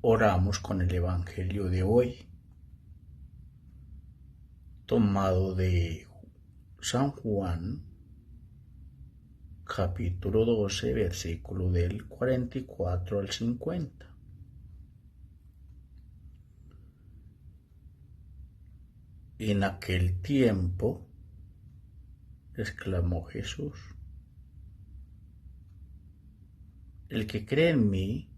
Oramos con el Evangelio de hoy, tomado de San Juan, capítulo 12, versículo del 44 al 50. En aquel tiempo, exclamó Jesús, el que cree en mí,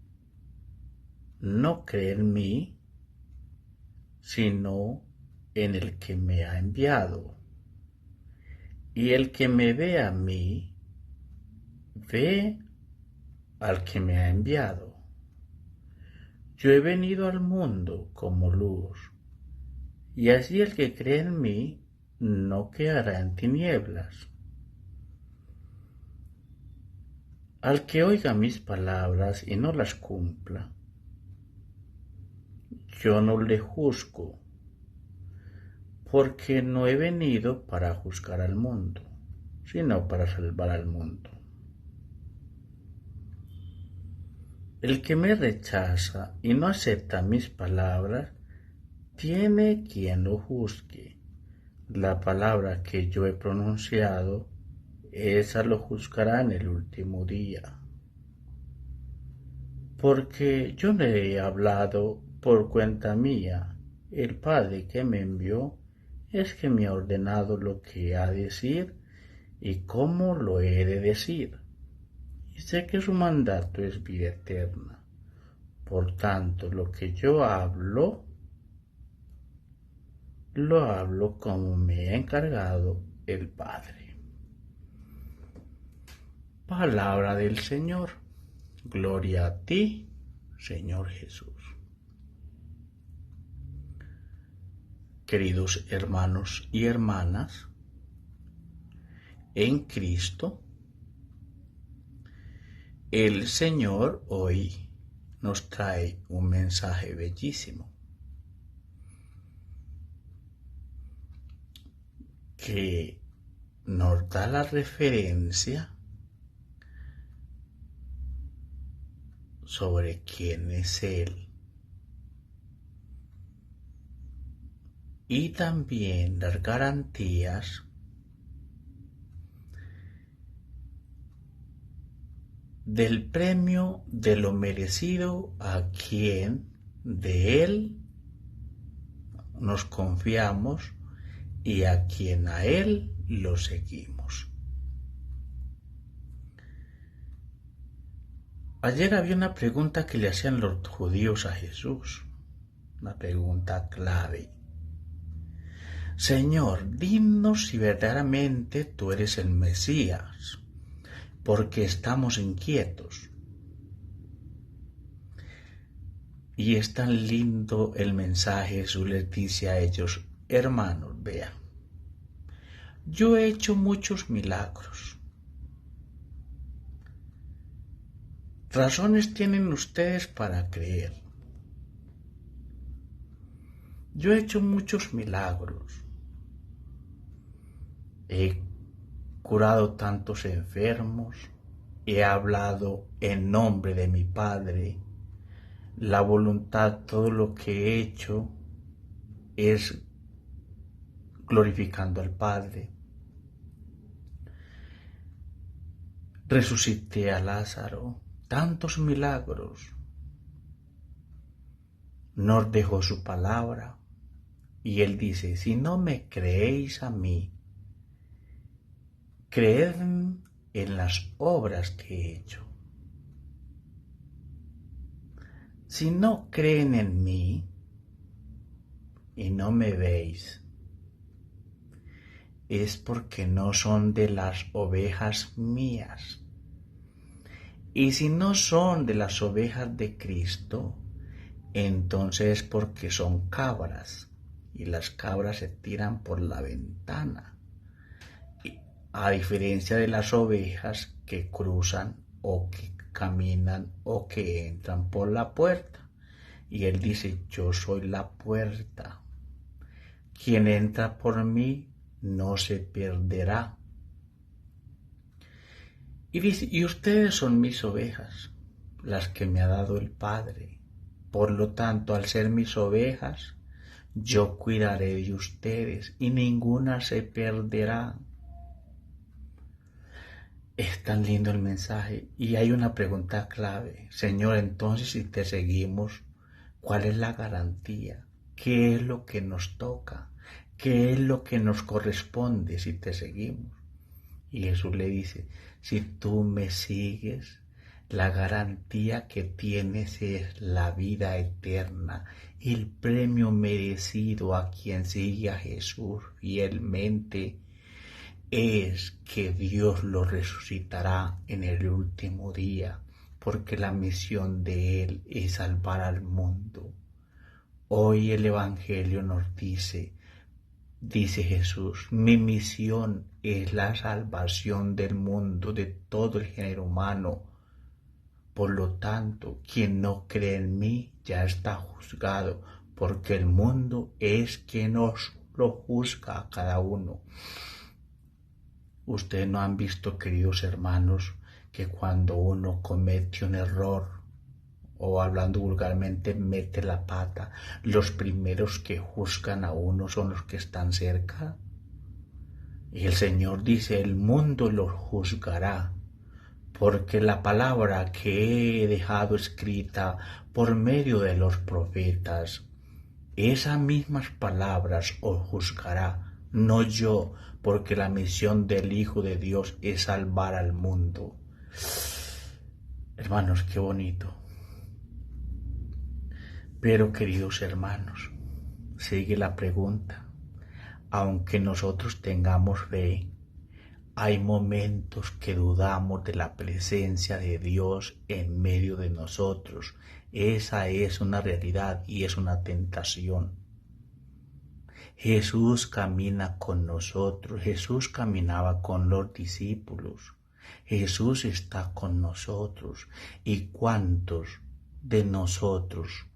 no cree en mí, sino en el que me ha enviado. Y el que me ve a mí, ve al que me ha enviado. Yo he venido al mundo como luz, y así el que cree en mí no quedará en tinieblas. Al que oiga mis palabras y no las cumpla, yo no le juzgo, porque no he venido para juzgar al mundo, sino para salvar al mundo. El que me rechaza y no acepta mis palabras, tiene quien lo juzgue. La palabra que yo he pronunciado, esa lo juzgará en el último día. Porque yo no he hablado por cuenta mía. El Padre que me envió es que me ha ordenado lo que ha de decir y cómo lo he de decir. Y sé que su mandato es vida eterna. Por tanto, lo que yo hablo, lo hablo como me ha encargado el Padre. Palabra del Señor. Gloria a ti, Señor Jesús. Queridos hermanos y hermanas, en Cristo, el Señor hoy nos trae un mensaje bellísimo que nos da la referencia sobre quién es Él y también las garantías del premio de lo merecido a quien de Él nos confiamos y a quien a Él lo seguimos. Ayer había una pregunta que le hacían los judíos a Jesús, una pregunta clave. Señor, dinos si verdaderamente tú eres el Mesías, porque estamos inquietos. Y es tan lindo el mensaje. Jesús les dice a ellos, hermanos, vean, yo he hecho muchos milagros. Razones tienen ustedes para creer. Yo he hecho muchos milagros. He curado tantos enfermos. He hablado en nombre de mi Padre. La voluntad, todo lo que he hecho es glorificando al Padre. Resucité a Lázaro. Tantos milagros. Nos dejó su palabra. Y Él dice, si no me creéis a mí, creed en las obras que he hecho. Si no creen en mí y no me veis, es porque no son de las ovejas mías. Y si no son de las ovejas de Cristo, entonces es porque son cabras. Y las cabras se tiran por la ventana. A diferencia de las ovejas que cruzan o que caminan o que entran por la puerta. Y Él dice, yo soy la puerta. Quien entra por mí no se perderá. Y dice, y ustedes son mis ovejas, las que me ha dado el Padre. Por lo tanto, al ser mis ovejas, yo cuidaré de ustedes y ninguna se perderá. Es tan lindo el mensaje y hay una pregunta clave. Señor, entonces si te seguimos, ¿cuál es la garantía? ¿Qué es lo que nos toca? ¿Qué es lo que nos corresponde si te seguimos? Y Jesús le dice, si tú me sigues, la garantía que tienes es la vida eterna, el premio merecido a quien sigue a Jesús fielmente es que Dios lo resucitará en el último día, porque la misión de Él es salvar al mundo. Hoy el Evangelio nos dice Jesús, mi misión es la salvación del mundo, de todo el género humano. Por lo tanto, quien no cree en mí ya está juzgado, porque el mundo es quien nos lo juzga a cada uno. Ustedes no han visto, queridos hermanos, que cuando uno comete un error, o hablando vulgarmente, mete la pata, los primeros que juzgan a uno son los que están cerca. Y el Señor dice, el mundo los juzgará, porque la palabra que he dejado escrita por medio de los profetas, esas mismas palabras os juzgará, no yo, porque la misión del Hijo de Dios es salvar al mundo. Hermanos, qué bonito. Pero queridos hermanos, sigue la pregunta. Aunque nosotros tengamos fe, hay momentos que dudamos de la presencia de Dios en medio de nosotros. Esa es una realidad y es una tentación. Jesús camina con nosotros, Jesús caminaba con los discípulos, Jesús está con nosotros. ¿Y cuántos de nosotros,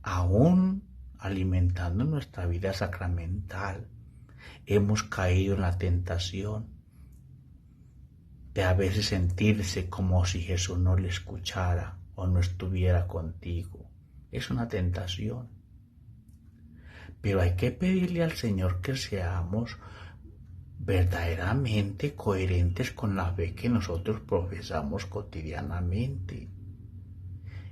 aún alimentando nuestra vida sacramental, hemos caído en la tentación de a veces sentirse como si Jesús no le escuchara o no estuviera contigo? Es una tentación. Pero hay que pedirle al Señor que seamos verdaderamente coherentes con la fe que nosotros profesamos cotidianamente.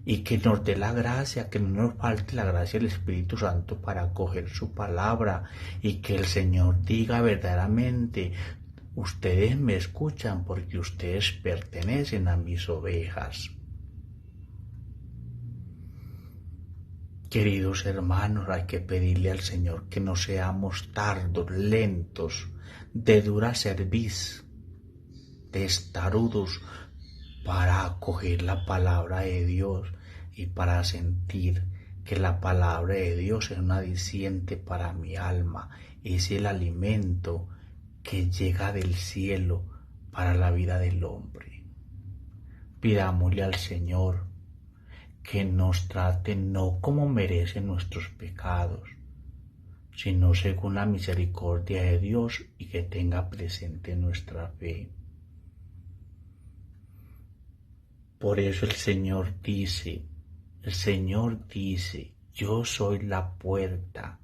Y que nos dé la gracia, que no nos falte la gracia del Espíritu Santo para acoger su palabra. Y que el Señor diga verdaderamente, ustedes me escuchan porque ustedes pertenecen a mis ovejas. Queridos hermanos, hay que pedirle al Señor que no seamos tardos, lentos, de dura cerviz, testarudos, para acoger la palabra de Dios y para sentir que la palabra de Dios es un aliciente para mi alma, es el alimento que llega del cielo para la vida del hombre. Pidámosle al Señor que nos trate no como merecen nuestros pecados, sino según la misericordia de Dios y que tenga presente nuestra fe. Por eso el Señor dice, yo soy la puerta.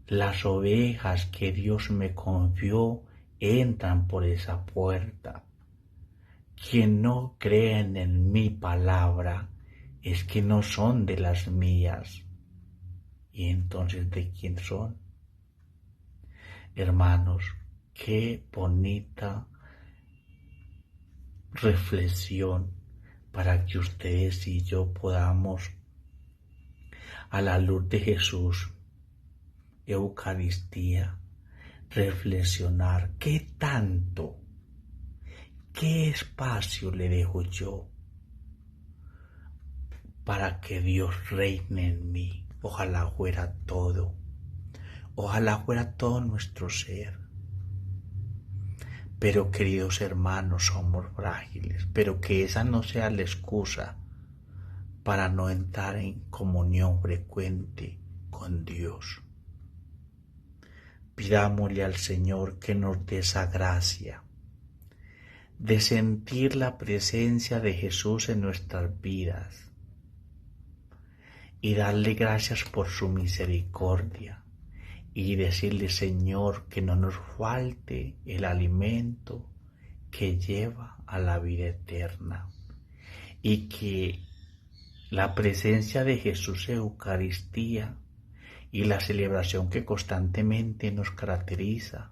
Las ovejas que Dios me confió entran por esa puerta. Quien no cree en mi palabra es que no son de las mías. ¿Y entonces de quién son? Hermanos, qué bonita reflexión para que ustedes y yo podamos, a la luz de Jesús, Eucaristía, reflexionar qué tanto, qué espacio le dejo yo para que Dios reine en mí. Ojalá fuera todo nuestro ser. Pero queridos hermanos, somos frágiles, pero que esa no sea la excusa para no entrar en comunión frecuente con Dios. Pidámosle al Señor que nos dé esa gracia de sentir la presencia de Jesús en nuestras vidas y darle gracias por su misericordia y decirle, Señor, que no nos falte el alimento que lleva a la vida eterna y que la presencia de Jesús en Eucaristía y la celebración que constantemente nos caracteriza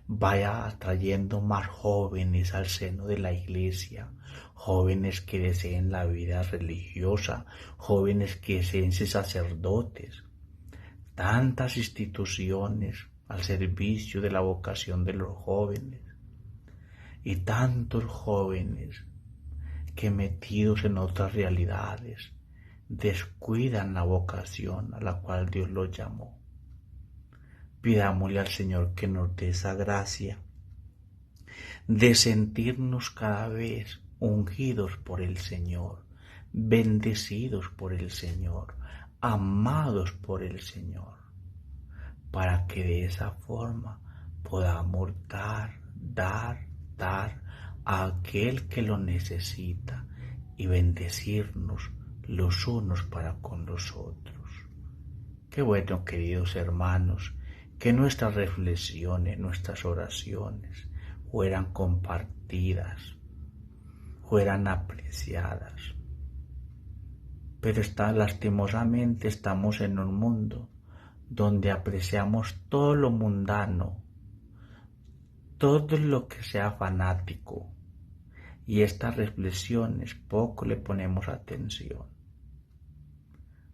vaya atrayendo más jóvenes al seno de la iglesia, jóvenes que deseen la vida religiosa, jóvenes que deseen ser sacerdotes, tantas instituciones al servicio de la vocación de los jóvenes y tantos jóvenes que metidos en otras realidades descuidan la vocación a la cual Dios los llamó. Pidámosle al Señor que nos dé esa gracia de sentirnos cada vez ungidos por el Señor, bendecidos por el Señor, amados por el Señor, para que de esa forma podamos dar a aquel que lo necesita y bendecirnos los unos para con los otros. Qué bueno, queridos hermanos, que nuestras reflexiones, nuestras oraciones fueran compartidas, fueran apreciadas. Pero lastimosamente estamos en un mundo donde apreciamos todo lo mundano, todo lo que sea fanático, y estas reflexiones poco le ponemos atención.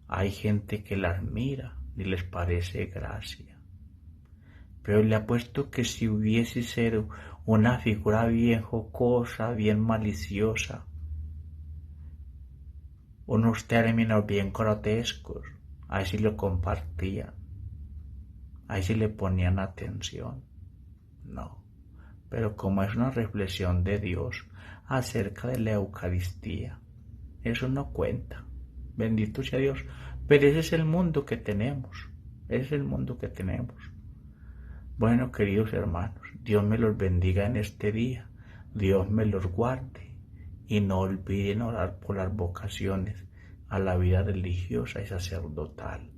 Hay gente que las mira y les parece gracia. Pero le apuesto que si hubiese sido una figura bien jocosa, bien maliciosa, unos términos bien grotescos, ahí sí lo compartían, ahí sí le ponían atención. No, pero como es una reflexión de Dios acerca de la Eucaristía, eso no cuenta. Bendito sea Dios, pero ese es el mundo que tenemos, ese es el mundo que tenemos. Bueno, queridos hermanos, Dios me los bendiga en este día, Dios me los guarde y no olviden orar por las vocaciones a la vida religiosa y sacerdotal.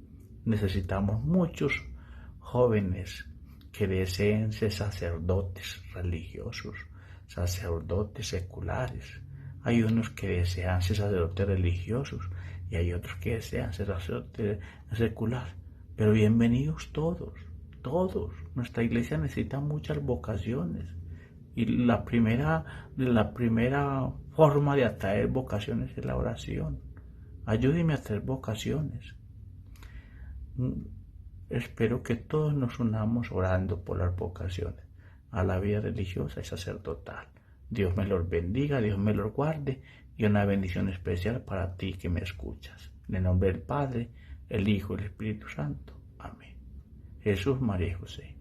Necesitamos muchos jóvenes que deseen ser sacerdotes religiosos, sacerdotes seculares. Hay unos que desean ser sacerdotes religiosos y hay otros que desean ser sacerdotes seculares. Pero bienvenidos todos. Nuestra iglesia necesita muchas vocaciones y la primera forma de atraer vocaciones es la oración. Ayúdeme a hacer vocaciones. Espero que todos nos unamos orando por las vocaciones a la vida religiosa y sacerdotal. Dios me los bendiga, Dios me los guarde y una bendición especial para ti que me escuchas. En el nombre del Padre, el Hijo y el Espíritu Santo. Amén. Jesús, María y José.